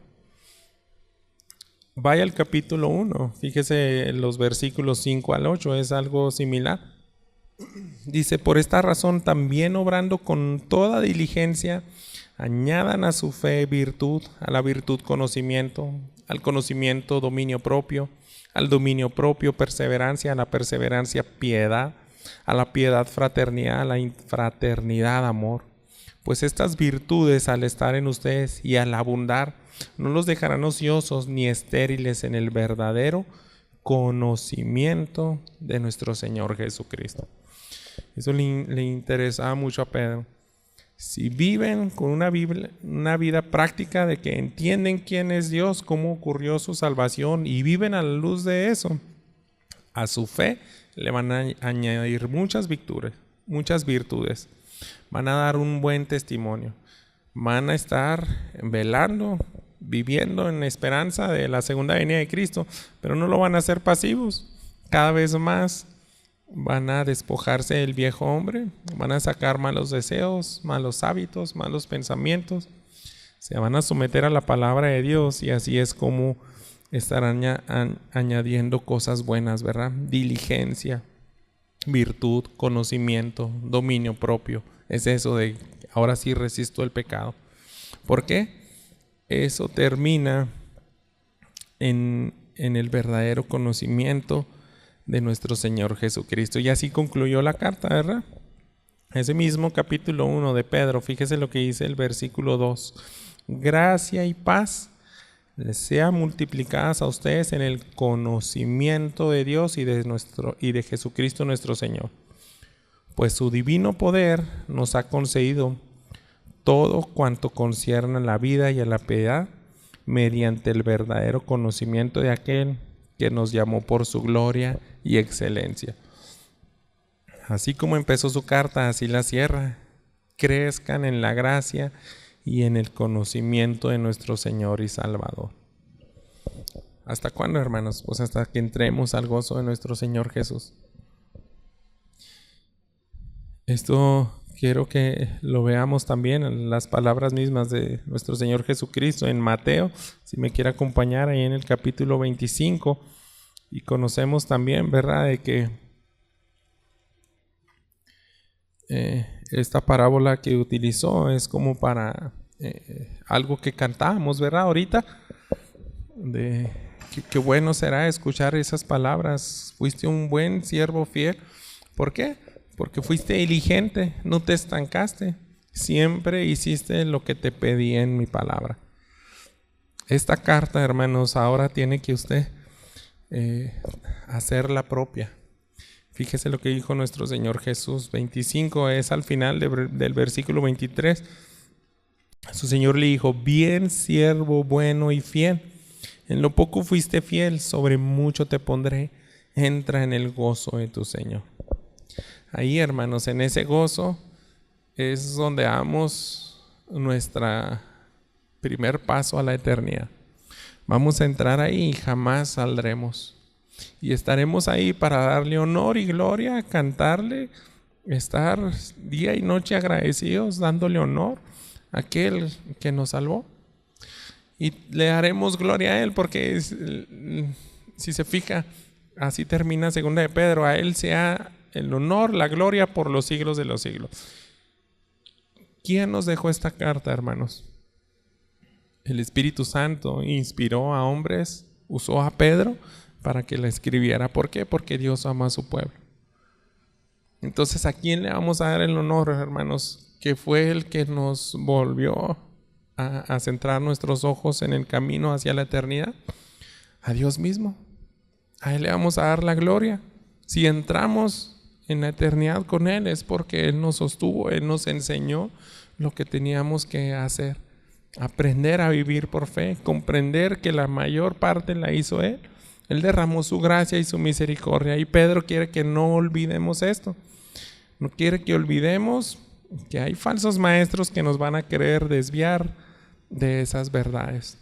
Vaya al capítulo 1, fíjese en los versículos 5 al 8, es algo similar. Dice: por esta razón también, obrando con toda diligencia, añadan a su fe virtud, a la virtud conocimiento, al conocimiento dominio propio, al dominio propio perseverancia, a la perseverancia piedad, a la piedad fraternidad, a la fraternidad amor. Pues estas virtudes, al estar en ustedes y al abundar, no los dejarán ociosos ni estériles en el verdadero conocimiento de nuestro Señor Jesucristo. Eso le interesaba mucho a Pedro. Si viven con una vida práctica de que entienden quién es Dios, cómo ocurrió su salvación, y viven a la luz de eso, a su fe le van a añadir muchas virtudes. Van a dar un buen testimonio. Van a estar velando, viviendo en esperanza de la segunda venida de Cristo, pero no lo van a hacer pasivos. Cada vez más van a despojarse del viejo hombre, van a sacar malos deseos, malos hábitos, malos pensamientos, se van a someter a la palabra de Dios, y así es como estarán añadiendo cosas buenas, ¿verdad? Diligencia, virtud, conocimiento, dominio propio. Es eso de ahora sí resisto el pecado. ¿Por qué? Eso termina en el verdadero conocimiento de nuestro Señor Jesucristo. Y así concluyó la carta, ¿verdad? Ese mismo capítulo 1 de Pedro, fíjese lo que dice el versículo 2. Gracia y paz les sean multiplicadas a ustedes en el conocimiento de Dios y de Jesucristo nuestro Señor. Pues su divino poder nos ha concedido todo cuanto concierne a la vida y a la piedad, mediante el verdadero conocimiento de aquel que nos llamó por su gloria y excelencia. Así como empezó su carta, así la cierra. Crezcan en la gracia y en el conocimiento de nuestro Señor y Salvador. ¿Hasta cuándo, hermanos? Pues hasta que entremos al gozo de nuestro Señor Jesús. Esto quiero que lo veamos también en las palabras mismas de nuestro Señor Jesucristo en Mateo. Si me quiere acompañar ahí en el capítulo 25. Y conocemos también, ¿verdad?, de que esta parábola que utilizó es como para algo que cantábamos, ¿verdad?, ahorita, de qué bueno será escuchar esas palabras. Fuiste un buen siervo fiel. ¿Por qué? Porque fuiste diligente, no te estancaste, siempre hiciste lo que te pedí en mi palabra. Esta carta, hermanos, ahora tiene que usted hacerla propia. Fíjese lo que dijo nuestro Señor Jesús. 25 es al final del versículo 23. Su Señor le dijo: bien siervo bueno y fiel, en lo poco fuiste fiel, sobre mucho te pondré, entra en el gozo de tu Señor. Ahí, hermanos, en ese gozo es donde damos nuestra primer paso a la eternidad. Vamos a entrar ahí y jamás saldremos. Y estaremos ahí para darle honor y gloria, cantarle, estar día y noche agradecidos, dándole honor a aquel que nos salvó. Y le daremos gloria a Él porque si se fija, así termina 2 de Pedro: a Él sea el honor, la gloria por los siglos de los siglos. ¿Quién nos dejó esta carta, hermanos? El Espíritu Santo inspiró a hombres, usó a Pedro para que la escribiera. ¿Por qué? Porque Dios ama a su pueblo. Entonces, ¿a quién le vamos a dar el honor, hermanos? Que fue el que nos volvió a centrar nuestros ojos en el camino hacia la eternidad. A Dios mismo. A Él le vamos a dar la gloria. Si entramos en la eternidad con Él es porque Él nos sostuvo, Él nos enseñó lo que teníamos que hacer. Aprender a vivir por fe, comprender que la mayor parte la hizo Él. Él derramó su gracia y su misericordia. Y Pedro quiere que no olvidemos esto. No quiere que olvidemos que hay falsos maestros que nos van a querer desviar de esas verdades.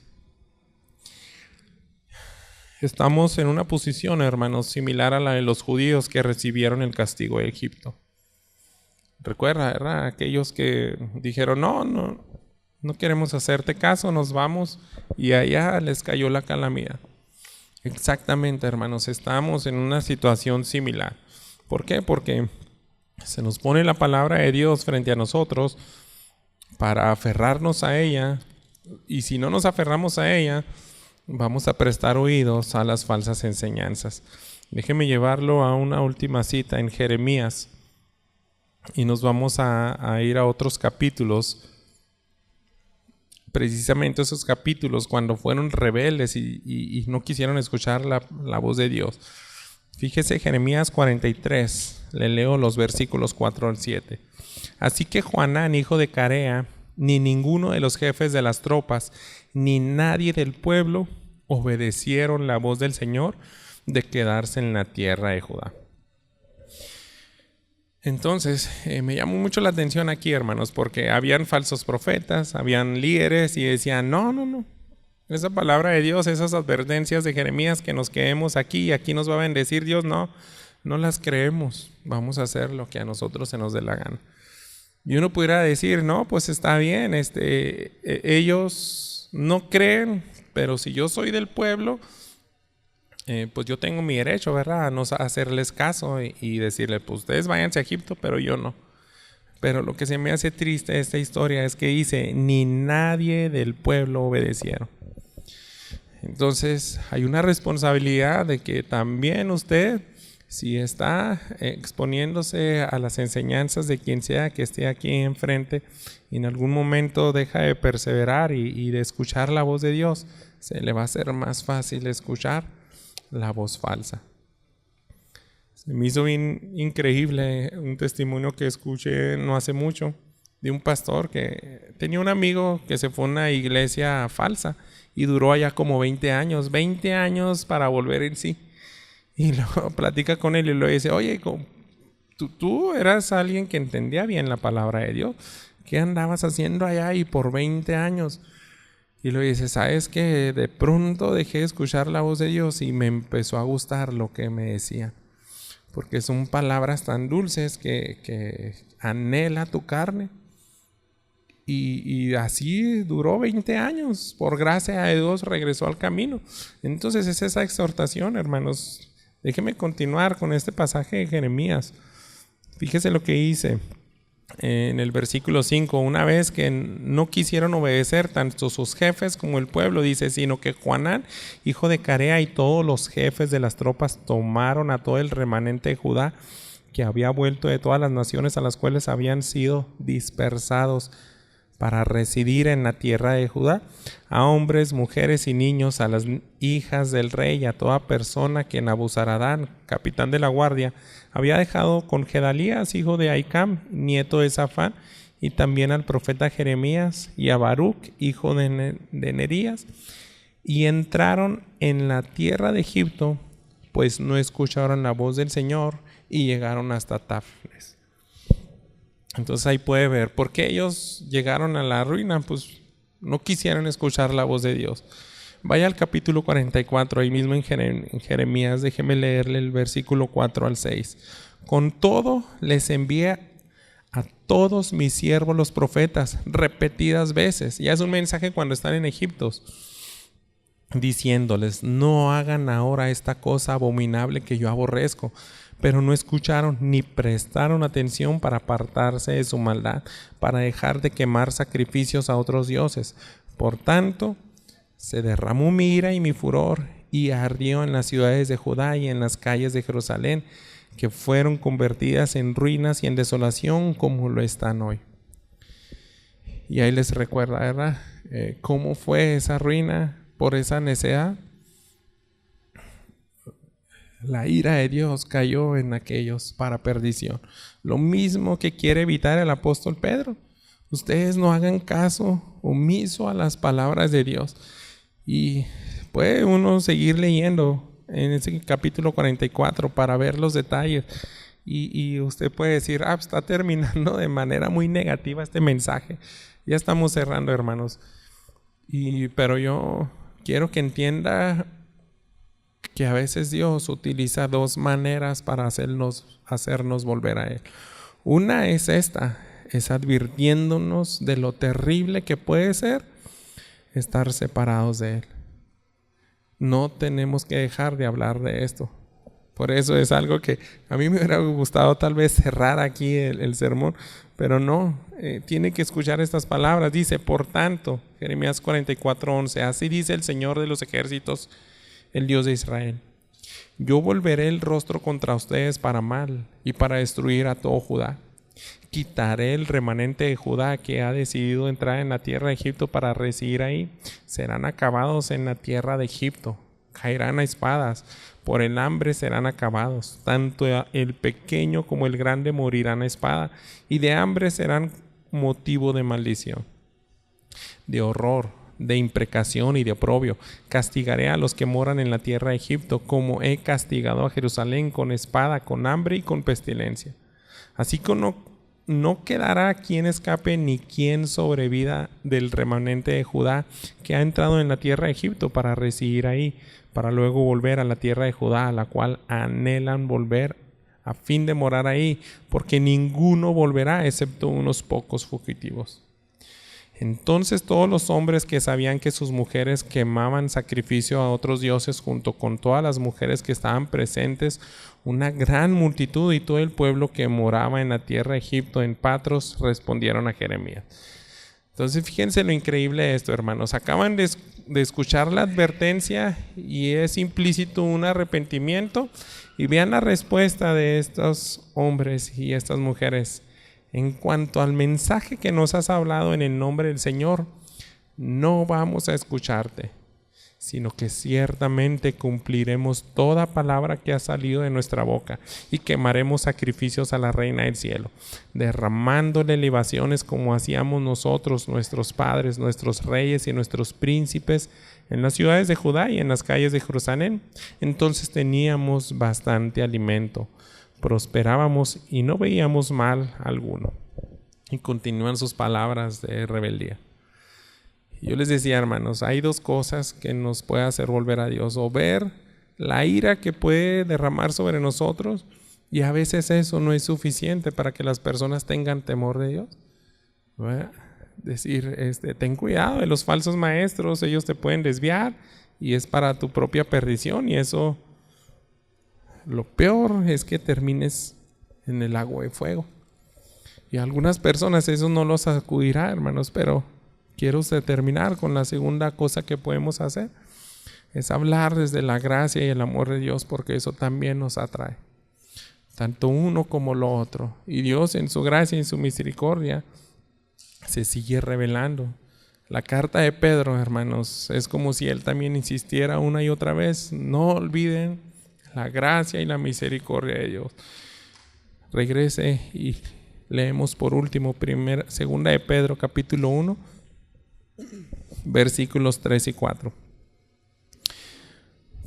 Estamos en una posición, hermanos, similar a la de los judíos que recibieron el castigo de Egipto. Recuerda, ¿verdad? Aquellos que dijeron: no queremos hacerte caso, nos vamos, y allá les cayó la calamidad. Exactamente, hermanos, estamos en una situación similar. ¿Por qué? Porque se nos pone la palabra de Dios frente a nosotros para aferrarnos a ella, y si no nos aferramos a ella, vamos a prestar oídos a las falsas enseñanzas. Déjeme llevarlo a una última cita en Jeremías, y nos vamos a ir a otros capítulos. Precisamente esos capítulos cuando fueron rebeldes y no quisieron escuchar la voz de Dios. Fíjese, Jeremías 43, le leo los versículos 4 al 7. Así que Johanán, hijo de Carea, ni ninguno de los jefes de las tropas, ni nadie del pueblo obedecieron la voz del Señor de quedarse en la tierra de Judá. Entonces, me llamó mucho la atención aquí, hermanos, porque habían falsos profetas, habían líderes y decían: no, esa palabra de Dios, esas advertencias de Jeremías, que nos quedemos aquí y aquí nos va a bendecir Dios, no las creemos, vamos a hacer lo que a nosotros se nos dé la gana. Y uno pudiera decir: no, pues está bien, ellos no creen, pero si yo soy del pueblo, pues yo tengo mi derecho, ¿verdad?, a no hacerles caso y decirle: pues ustedes váyanse a Egipto, pero yo no. Pero lo que se me hace triste de esta historia es que dice: ni nadie del pueblo obedecieron. Entonces hay una responsabilidad de que también usted, si está exponiéndose a las enseñanzas de quien sea que esté aquí enfrente, y en algún momento deja de perseverar y de escuchar la voz de Dios, se le va a hacer más fácil escuchar la voz falsa. Se me hizo increíble un testimonio que escuché no hace mucho de un pastor que tenía un amigo que se fue a una iglesia falsa y duró allá como 20 años para volver en sí. Y luego platica con él y le dice: oye, tú eras alguien que entendía bien la palabra de Dios, ¿qué andabas haciendo allá y por 20 años? Y luego dice: ¿sabes qué? De pronto dejé de escuchar la voz de Dios y me empezó a gustar lo que me decía. Porque son palabras tan dulces que anhela tu carne. Y así duró 20 años. Por gracia de Dios regresó al camino. Entonces es esa exhortación, hermanos. Déjenme continuar con este pasaje de Jeremías. Fíjese lo que dice en el versículo 5. Una vez que no quisieron obedecer tanto sus jefes como el pueblo, dice: sino que Johanán, hijo de Carea, y todos los jefes de las tropas tomaron a todo el remanente de Judá, que había vuelto de todas las naciones a las cuales habían sido dispersados, para residir en la tierra de Judá, a hombres, mujeres y niños, a las hijas del rey y a toda persona que Nabuzaradán, capitán de la guardia, había dejado con Gedalías, hijo de Ahicam, nieto de Safán, y también al profeta Jeremías y a Baruch, hijo de Nerías, y entraron en la tierra de Egipto, pues no escucharon la voz del Señor y llegaron hasta Tafnes. Entonces ahí puede ver por qué ellos llegaron a la ruina, pues no quisieron escuchar la voz de Dios. Vaya al capítulo 44, ahí mismo en Jeremías, déjeme leerle el versículo 4 al 6. Con todo les envié a todos mis siervos los profetas repetidas veces. Ya es un mensaje cuando están en Egipto, diciéndoles: no hagan ahora esta cosa abominable que yo aborrezco. Pero no escucharon ni prestaron atención para apartarse de su maldad, para dejar de quemar sacrificios a otros dioses. Por tanto, se derramó mi ira y mi furor, y ardió en las ciudades de Judá y en las calles de Jerusalén, que fueron convertidas en ruinas y en desolación como lo están hoy. Y ahí les recuerda, ¿verdad? ¿Cómo fue esa ruina por esa necedad? La ira de Dios cayó en aquellos para perdición. Lo mismo que quiere evitar el apóstol Pedro. Ustedes no hagan caso omiso a las palabras de Dios. Y puede uno seguir leyendo en ese capítulo 44 para ver los detalles. Y usted puede decir: está terminando de manera muy negativa este mensaje. Ya estamos cerrando, hermanos. Pero yo quiero que entienda que a veces Dios utiliza dos maneras para hacernos volver a Él. Una es esta, es advirtiéndonos de lo terrible que puede ser estar separados de Él. No tenemos que dejar de hablar de esto. Por eso es algo que a mí me hubiera gustado tal vez cerrar aquí el sermón, pero no, tiene que escuchar estas palabras. Dice: por tanto, Jeremías 44:11, así dice el Señor de los ejércitos, el Dios de Israel: yo volveré el rostro contra ustedes para mal y para destruir a todo Judá. Quitaré el remanente de Judá que ha decidido entrar en la tierra de Egipto para residir ahí. Serán acabados en la tierra de Egipto. Caerán a espadas. Por el hambre serán acabados. Tanto el pequeño como el grande morirán a espada. Y de hambre serán motivo de maldición, de horror, de imprecación y de oprobio. Castigaré a los que moran en la tierra de Egipto, como he castigado a Jerusalén con espada, con hambre y con pestilencia. Así que no quedará quien escape ni quien sobrevida del remanente de Judá que ha entrado en la tierra de Egipto para residir ahí, para luego volver a la tierra de Judá, a la cual anhelan volver a fin de morar ahí, porque ninguno volverá excepto unos pocos fugitivos. Entonces todos los hombres que sabían que sus mujeres quemaban sacrificio a otros dioses, junto con todas las mujeres que estaban presentes, una gran multitud y todo el pueblo que moraba en la tierra de Egipto, en Patros, respondieron a Jeremías. Entonces fíjense lo increíble de esto, hermanos. Acaban de escuchar la advertencia y es implícito un arrepentimiento. Y vean la respuesta de estos hombres y estas mujeres. En cuanto al mensaje que nos has hablado en el nombre del Señor, no vamos a escucharte, sino que ciertamente cumpliremos toda palabra que ha salido de nuestra boca y quemaremos sacrificios a la Reina del Cielo, derramándole libaciones como hacíamos nosotros, nuestros padres, nuestros reyes y nuestros príncipes en las ciudades de Judá y en las calles de Jerusalén. Entonces teníamos bastante alimento, prosperábamos y no veíamos mal alguno. Y continúan sus palabras de rebeldía. Yo les decía, hermanos, hay dos cosas que nos puede hacer volver a Dios: o ver la ira que puede derramar sobre nosotros, y a veces eso no es suficiente para que las personas tengan temor de Dios. Decir, ten cuidado de los falsos maestros, ellos te pueden desviar y es para tu propia perdición, y eso, lo peor es que termines en el lago de fuego. Y a algunas personas eso no los sacudirá, hermanos, pero quiero terminar con la segunda cosa que podemos hacer. Es hablar desde la gracia y el amor de Dios, porque eso también nos atrae. Tanto uno como lo otro. Y Dios en su gracia y en su misericordia se sigue revelando. La carta de Pedro, hermanos, es como si él también insistiera una y otra vez: no olviden la gracia y la misericordia de Dios. Regrese y leemos por último segunda de Pedro capítulo 1, versículos 3 y 4.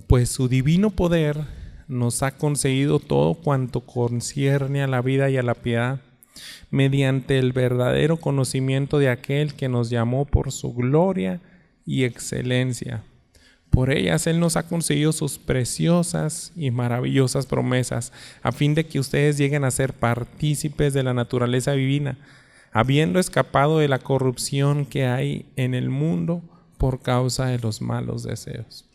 Pues su divino poder nos ha concedido todo cuanto concierne a la vida y a la piedad, mediante el verdadero conocimiento de aquel que nos llamó por su gloria y excelencia. Por ellas Él nos ha concedido sus preciosas y maravillosas promesas, a fin de que ustedes lleguen a ser partícipes de la naturaleza divina, habiendo escapado de la corrupción que hay en el mundo por causa de los malos deseos.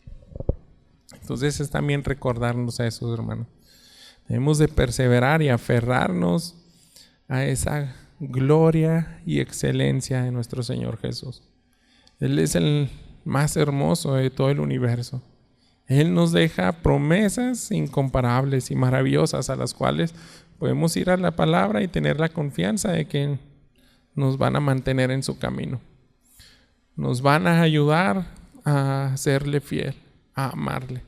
Entonces es también recordarnos a eso, hermanos. Debemos de perseverar y aferrarnos a esa gloria y excelencia de nuestro Señor Jesús. Él es el más hermoso de todo el universo. Él nos deja promesas incomparables y maravillosas a las cuales podemos ir a la palabra y tener la confianza de que nos van a mantener en su camino. Nos van a ayudar a serle fiel, a amarle.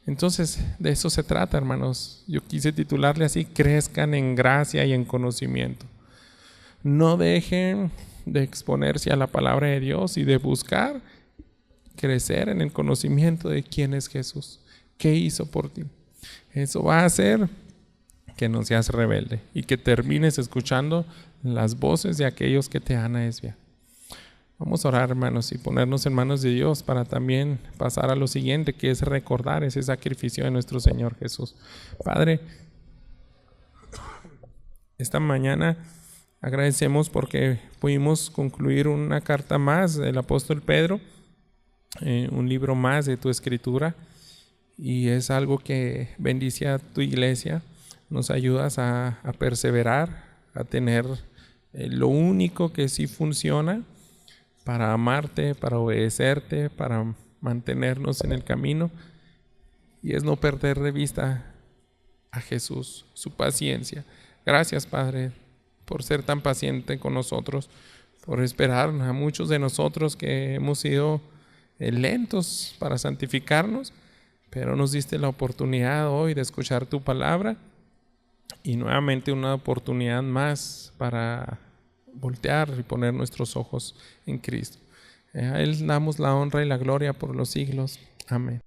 Entonces, de eso se trata, hermanos. Yo quise titularle así: crezcan en gracia y en conocimiento. No dejen de exponerse a la palabra de Dios y de buscar crecer en el conocimiento de quién es Jesús, qué hizo por ti. Eso va a hacer que no seas rebelde y que termines escuchando las voces de aquellos que te van a desviar. Vamos a orar, hermanos, y ponernos en manos de Dios para también pasar a lo siguiente, que es recordar ese sacrificio de nuestro Señor Jesús. Padre, esta mañana agradecemos porque pudimos concluir una carta más del apóstol Pedro, un libro más de tu escritura, y es algo que bendice a tu iglesia. Nos ayudas a perseverar, a tener lo único que sí funciona para amarte, para obedecerte, para mantenernos en el camino, y es no perder de vista a Jesús, su paciencia. Gracias, Padre, por ser tan paciente con nosotros, por esperar a muchos de nosotros que hemos sido lentos para santificarnos, pero nos diste la oportunidad hoy de escuchar tu palabra y nuevamente una oportunidad más para voltear y poner nuestros ojos en Cristo. A Él damos la honra y la gloria por los siglos. Amén.